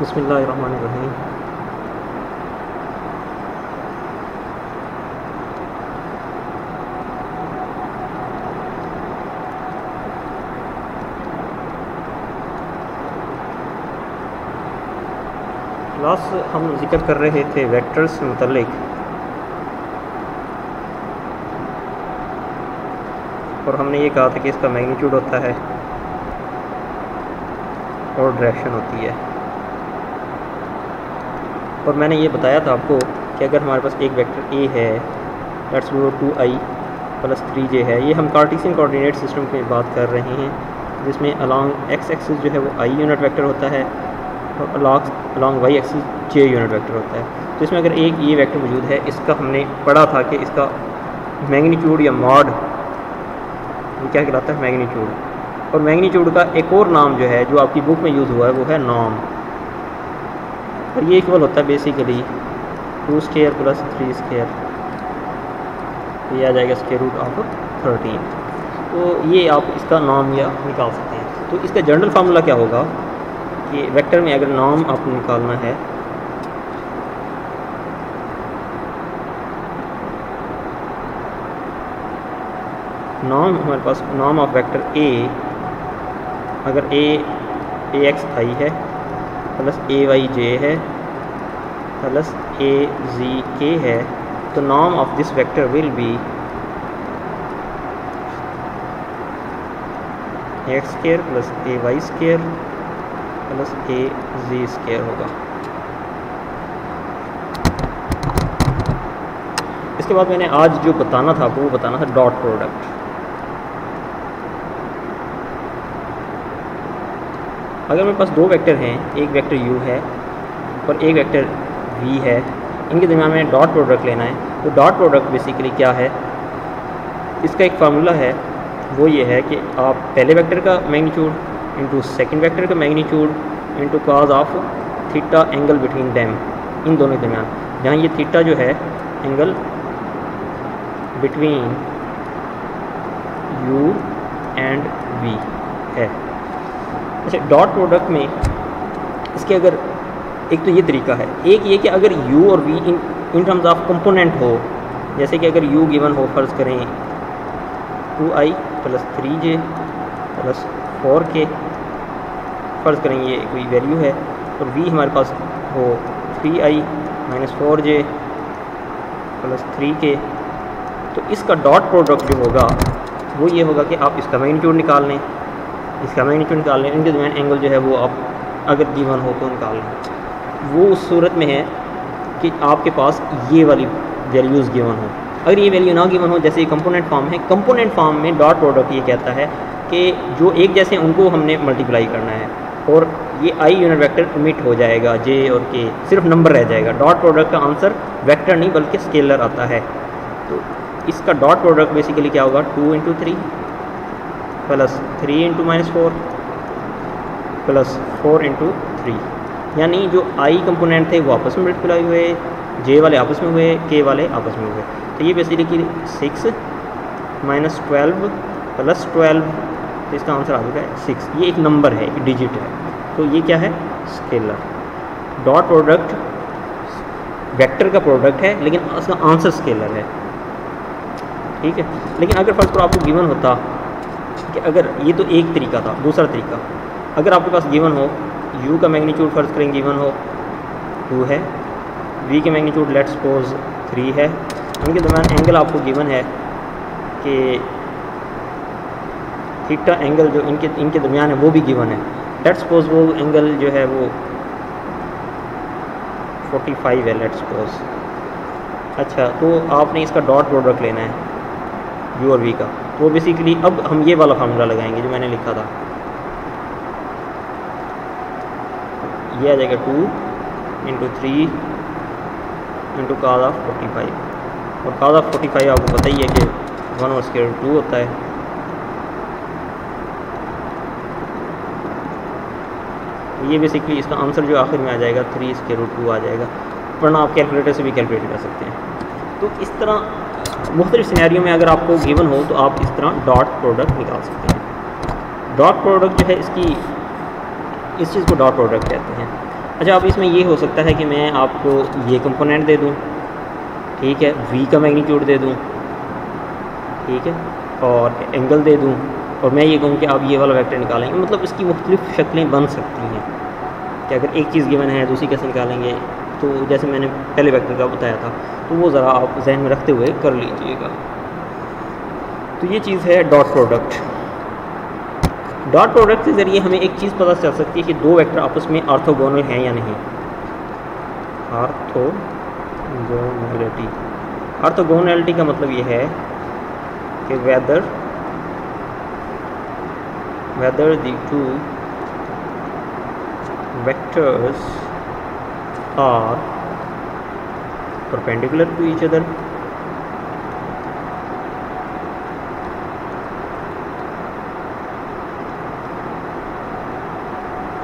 बिस्मिल्लाहिर्रहमानिर्रहीम। क्लास हम जिक्र कर रहे थे वेक्टर्स से मुतल्लिक, और हमने ये कहा था कि इसका मैग्नीट्यूड होता है और डायरेक्शन होती है। और मैंने ये बताया था आपको कि अगर हमारे पास एक वेक्टर ए है, लेट्स गो 2i + 3j है, ये हम कार्टेशियन कोऑर्डिनेट सिस्टम की बात कर रहे हैं, जिसमें अलॉन्ग एक्स एक्सिस जो है वो i यूनिट वेक्टर होता है और along Y axis j unit vector होता है। तो इसमें अगर एक ये वेक्टर मौजूद है, इसका हमने पढ़ा था कि इसका मैग्नीट्यूड या मॉड ये क्या कहलाता है, मैग्नीट्यूड। और मैग्नीट्यूड का एक और नाम जो है, जो आपकी बुक में यूज़ हुआ है, वो है नॉर्म। और ये इक्वल होता है बेसिकली 2² + 3², ये आ जाएगा √13। तो ये आप इसका नॉर्म या निकाल सकते हैं। तो इसका जनरल फार्मूला क्या होगा कि वेक्टर में अगर नॉर्म आपको निकालना है, नॉर्म हमारे पास नॉर्म ऑफ वेक्टर ए, अगर axi है प्लस ayj है प्लस azk है, तो norm of this vector will be x² + ay² + az² होगा। इसके बाद मैंने आज जो बताना था आपको, वो बताना था डॉट प्रोडक्ट। अगर मेरे पास दो वेक्टर हैं, एक वेक्टर u है और एक वेक्टर v है, इनके दरम्यान में डॉट प्रोडक्ट लेना है। तो डॉट प्रोडक्ट बेसिकली क्या है, इसका एक फार्मूला है, वो ये है कि आप पहले वेक्टर का मैग्नीट्यूड इंटू सेकेंड वेक्टर का magnitude into cos of theta angle between them, इन दोनों के दरम्यान, जहाँ ये थीटा जो है angle between u and v है। अच्छा, डॉट प्रोडक्ट में इसके अगर एक तो ये तरीका है, एक ये कि अगर u और v in terms of component हो, जैसे कि अगर u गिवन हो, फ़र्ज़ करें 2i + 3j + 4k, फ़र्ज़ करें ये कोई वैल्यू है, और v हमारे पास हो 3i - 4j + 3k, तो इसका डॉट प्रोडक्ट जो होगा वो ये होगा कि आप इसका मैग्नीट्यूड निकाल लें, इसका मैग्नीट्यूड निकाल लें, इनके दरमियान एंगल जो है वो आप अगर गिवन हो तो निकाल लें। वो उस सूरत में है कि आपके पास ये वाली वैल्यूज़ गिवन हो। अगर ये वैल्यू ना गिवन हो, जैसे ये कंपोनेंट फॉर्म है, कंपोनेंट फॉर्म में डॉट प्रोडक्ट ये कहता है कि जो एक जैसे उनको हमने मल्टीप्लाई करना है, और ये i यूनिट वेक्टर ओमिट हो जाएगा, j और k सिर्फ नंबर रह जाएगा। डॉट प्रोडक्ट का आंसर वेक्टर नहीं बल्कि स्केलर आता है। तो इसका डॉट प्रोडक्ट बेसिकली क्या होगा, 2 × 3 + 3 × -4 + 4 × 3, यानी जो i कंपोनेंट थे वो आपस में मल्टीप्लाई हुए, j वाले आपस में हुए, k वाले आपस में हुए। तो ये बेसिकली 6 - 12 + 12, तो इसका आंसर आ जाएगा 6। ये एक नंबर है, एक डिजिट है, तो ये क्या है, स्केलर। डॉट प्रोडक्ट वेक्टर का प्रोडक्ट है, लेकिन उसका आंसर स्केलर है, ठीक है। लेकिन अगर फर्स्ट पर आपको गिवन होता कि अगर ये तो एक तरीका था, दूसरा तरीका, अगर आपके पास गिवन हो u का मैग्नीट्यूड फ़र्ज़ करें गिवन हो 2 है, v के मैग्नीट्यूड लेट्स सपोज 3 है, उनके दरमियान एंगल आपको गिवन है कि थीटा एंगल जो इनके दरमियान है वो भी गिवन है, लेट्स सपोज वो एंगल जो है वो 45 है, लेट्स सपोज। अच्छा, तो आपने इसका डॉट प्रोडक्ट लेना है u और v का, तो बेसिकली अब हम ये वाला फार्मूला लगाएंगे जो मैंने लिखा था, ये आ जाएगा 2 × 3 × cos of 45, और cos of 45 आपको पता ही है कि 1/√2 होता है। ये बेसिकली इसका आंसर जो आखिर में आ जाएगा 3√2 आ जाएगा, वरना आप कैलकुलेटर से भी कैलकुलेट कर सकते हैं। तो इस तरह मुख्तलिफ सिनेरियो में अगर आपको गिवन हो तो आप इस तरह डॉट प्रोडक्ट निकाल सकते हैं। डॉट प्रोडक्ट जो है इसकी, इस चीज़ को डॉट प्रोडक्ट कहते हैं। अच्छा, अब इसमें ये हो सकता है कि मैं आपको ये कंपोनेंट दे दूँ, ठीक है, v का मैग्नीट्यूड दे दूँ, ठीक है, और एंगल दे दूँ, और मैं ये कहूँ कि आप ये वाला वेक्टर निकालेंगे। मतलब इसकी मुख्तलिफ शक्लें बन सकती हैं कि अगर एक चीज़ गिवन है दूसरी कैसे निकालेंगे। तो जैसे मैंने पहले वेक्टर का बताया था, तो वो ज़रा आप जहन में रखते हुए कर लीजिएगा। तो ये चीज़ है डॉट प्रोडक्ट। डॉट प्रोडक्ट के ज़रिए हमें एक चीज़ पता चल सकती है कि दो वेक्टर आपस में ऑर्थोगोनल हैं या नहीं। ऑर्थोगोनैलिटी, ऑर्थोगोनैलिटी का मतलब ये है कि whether the two vectors are perpendicular to each other,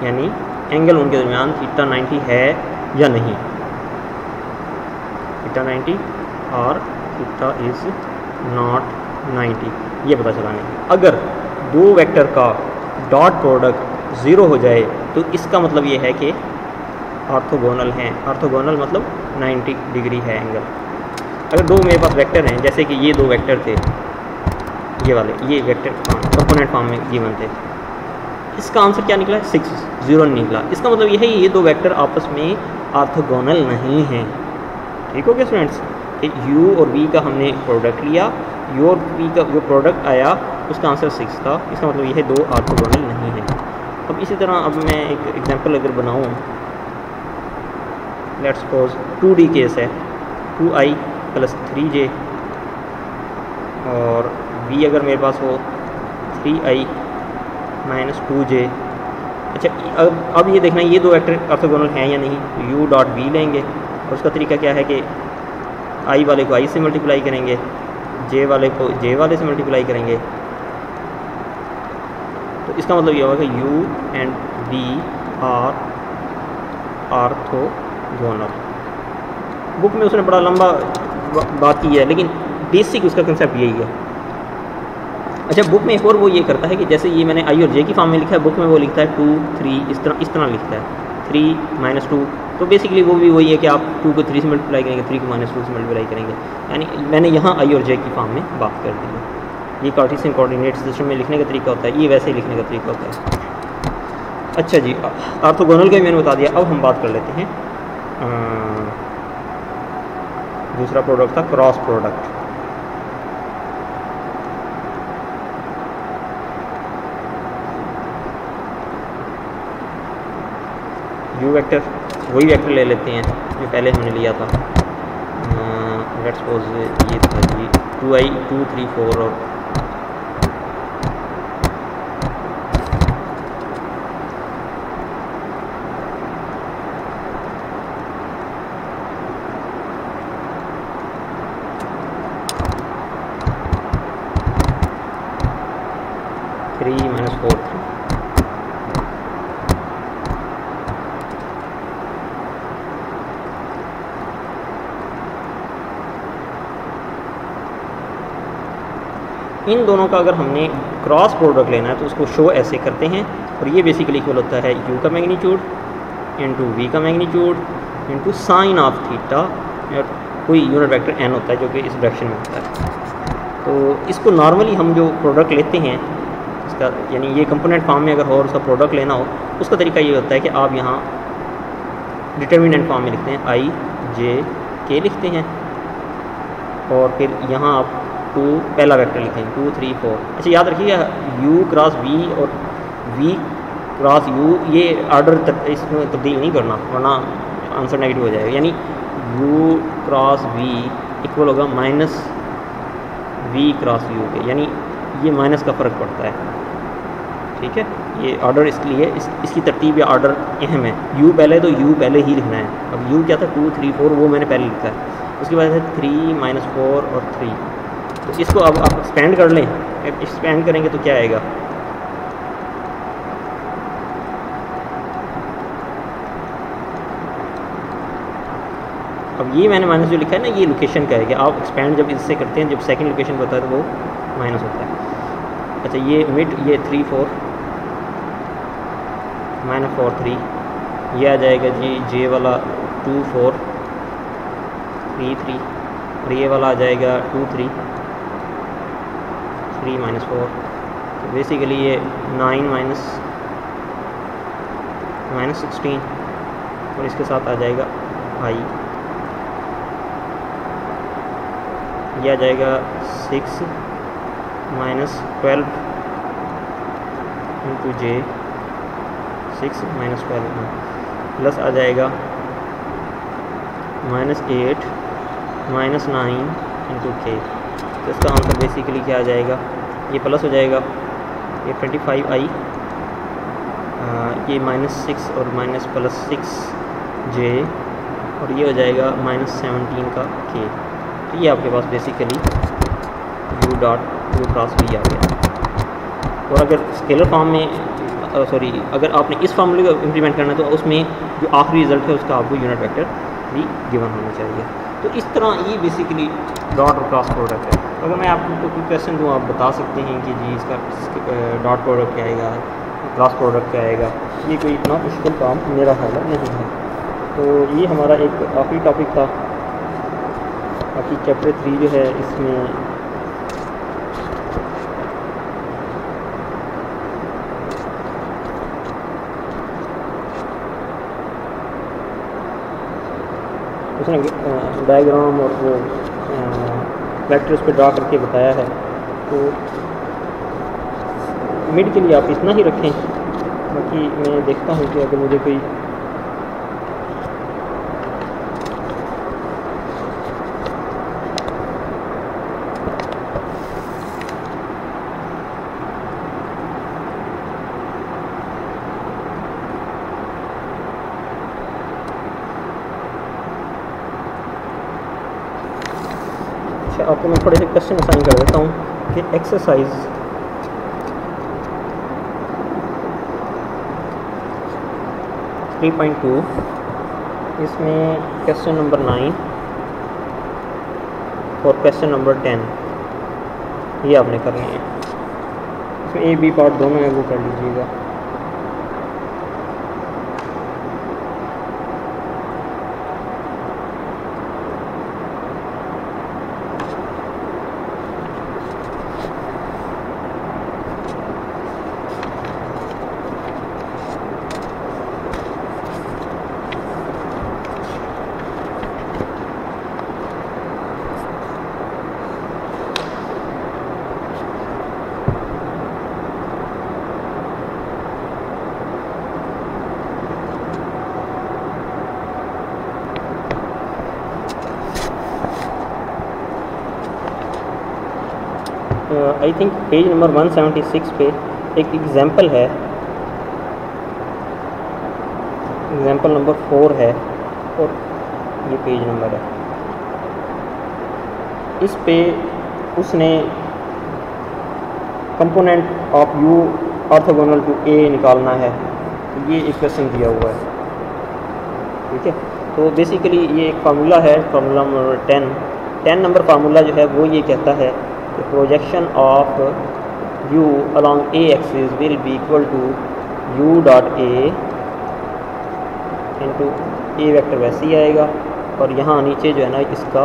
यानी एंगल उनके दरमियान थीटा 90 है या नहीं, थीटा 90 और थीटा इज़ नॉट 90, ये पता चलाना है। अगर दो वेक्टर का डॉट प्रोडक्ट 0 हो जाए तो इसका मतलब ये है कि ऑर्थोगोनल हैं। ऑर्थोगोनल मतलब 90 डिग्री है एंगल। अगर दो मेरे पास वेक्टर हैं, जैसे कि ये दो वेक्टर थे, ये वाले, ये वेक्टर कंपोनेंट फॉर्म में गिवन थे, इसका आंसर क्या निकला है? 6, 0 निकला। इसका मतलब ये है ये दो वेक्टर आपस में ऑर्थोगोनल नहीं हैं। ठीक हो गया स्टूडेंट्स? u और v का हमने प्रोडक्ट लिया, u और v का जो प्रोडक्ट आया उसका आंसर 6 था। इसका मतलब ये है दो ऑर्थोगोनल नहीं है। अब इसी तरह अब मैं एक एग्जांपल अगर बनाऊं, लेट्स सपोज 2D केस है, 2i + 3j, और v अगर मेरे पास हो 3i - 2j। अच्छा, अब ये देखना ये दो वेक्टर ऑर्थोगोनल हैं या नहीं। u डॉट v लेंगे और उसका तरीका क्या है कि i वाले को i से मल्टीप्लाई करेंगे, j वाले को j वाले से मल्टीप्लाई करेंगे। तो इसका मतलब ये होगा कि u and v are orthogonal. Book में उसने बड़ा लंबा बात की है, लेकिन बेसिक उसका कंसेप्ट यही है। अच्छा, बुक में एक और वो ये करता है कि जैसे ये मैंने i और j की फॉर्म में लिखा है, बुक में वो लिखता है 2, 3, इस तरह लिखता है, 3 - 2। तो बेसिकली वो भी वही है कि आप 2 को 3 से मल्टीप्लाई करेंगे, 3 को -2 से मल्टीप्लाई करेंगे। यानी मैंने यहाँ i और j की फॉर्म में बात कर दी है। ये कार्टेशियन कोऑर्डिनेट सिस्टम में लिखने का तरीका होता है, ये वैसे ही लिखने का तरीका होता है। अच्छा जी, ऑर्थोगोनल का मैंने बता दिया। अब हम बात कर लेते हैं, दूसरा प्रोडक्ट था क्रॉस प्रोडक्ट। u वेक्टर, वही वेक्टर ले लेते हैं जो पहले हमने लिया था। लेट्स सपोज ये था जी 2i, 2, 3, 4 और 3 - 4, 3। इन दोनों का अगर हमने क्रॉस प्रोडक्ट लेना है तो उसको शो ऐसे करते हैं, और ये बेसिकली इक्वल होता है u का मैग्नीट्यूड इंटू v का magnitude into sine of theta, और कोई यूनिट वेक्टर n होता है जो कि इस डायरेक्शन में होता है। तो इसको नॉर्मली हम जो प्रोडक्ट लेते हैं इसका, यानी ये कंपोनेंट फॉर्म में अगर हो और उसका प्रोडक्ट लेना हो, उसका तरीका ये होता है कि आप यहाँ डिटर्मिनेंट फॉर्म में लिखते हैं, i j k लिखते हैं, और फिर यहाँ आप 2 पहला वेक्टर लिखेंगे, 2, 3, 4। अच्छा, याद रखिएगा u क्रॉस v और v क्रॉस u, ये ऑर्डर इसमें तब्दील नहीं करना, वरना आंसर नेगेटिव हो जाएगा। यानी u क्रॉस v इक्वल होगा -v क्रॉस u के, यानी ये माइनस का फ़र्क पड़ता है। ठीक है, ये ऑर्डर इसलिए इसकी तरतीब या ऑर्डर अहम है। u पहले, तो u पहले ही लिखना है। अब u क्या था, 2, 3, 4, वो मैंने पहले लिखा है। उसके बाद है 3 - 4 और 3। तो इसको अब आप एक्सपेंड कर लें। एक्सपेंड करेंगे तो क्या आएगा, अब ये मैंने माइनस जो लिखा है ना, ये लोकेशन का है कि आप एक्सपेंड जब इससे करते हैं, जब सेकंड लोकेशन होता है तो वो माइनस होता है। अच्छा, ये मिड, ये 3, 4 -4, 3, ये आ जाएगा जी जे वाला 2 4 3 3 और ये वाला आ जाएगा 2 3 3 -4। तो बेसिकली ये 9 -16 और इसके साथ आ जाएगा i, ये आ जाएगा 6 -12 इंटू जे 6 -12 प्लस आ जाएगा -8 -9 इंटू के। तो इसका आंसर बेसिकली क्या आ जाएगा, ये प्लस हो जाएगा, ये 25i, ये -6 और +6 जे और ये हो जाएगा -17 का के। तो ये आपके पास बेसिकली u क्रॉस v आ गया। और अगर स्केलर फॉर्म में अगर आपने इस फार्मूले को इम्प्लीमेंट करना है तो उसमें जो आखिरी रिजल्ट है उसका आपको यूनिट वेक्टर भी गिवन होना चाहिए। तो इस तरह ये बेसिकली डॉट और क्रॉस प्रोडक्ट है। अगर मैं आपको कोई क्वेश्चन दूँ, आप बता सकते हैं कि जी इसका डॉट प्रोडक्ट क्या आएगा, क्रॉस प्रोडक्ट क्या आएगा, ये कोई इतना मुश्किल काम मेरा ख्याल नहीं है। तो ये हमारा एक आखिरी टॉपिक था। बाकी चैप्टर 3 जो है इसमें उसने डायग्राम और वो वेक्टर्स पे ड्रा करके बताया है। तो मिड के लिए आप इतना ही रखें। बाकी मैं देखता हूँ कि अगर मुझे कोई आपको मैं थोड़े से क्वेश्चन असाइन कर देता हूँ कि एक्सरसाइज थ्री 3.2 इसमें क्वेश्चन नंबर 9 और क्वेश्चन नंबर 10 ये आपने करने हैं। इसमें ए बी पार्ट दोनों है, वो कर लीजिएगा। आई थिंक पेज नंबर 176 पे एक एग्जाम्पल है, एग्जाम्पल नंबर 4 है और ये पेज नंबर है। इस पे उसने component of u orthogonal to a निकालना है। तो ये एक क्वेश्चन दिया हुआ है, ठीक है। तो बेसिकली ये एक फार्मूला है, फार्मूला नंबर 10 नंबर फार्मूला जो है वो ये कहता है The projection of u along a axis will be equal to u dot a into a vector वैसे ही आएगा और यहाँ नीचे जो है ना इसका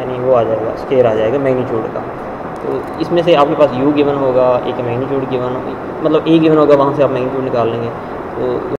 यानी वो आ जाएगा, स्केयर आ जाएगा मैग्नीट्यूड का। तो इसमें से आपके पास u गिवन होगा, एक मैग्नीट्यूड गिवन, मतलब a गिवन होगा, वहाँ से आप मैग्नीट्यूड निकाल लेंगे। तो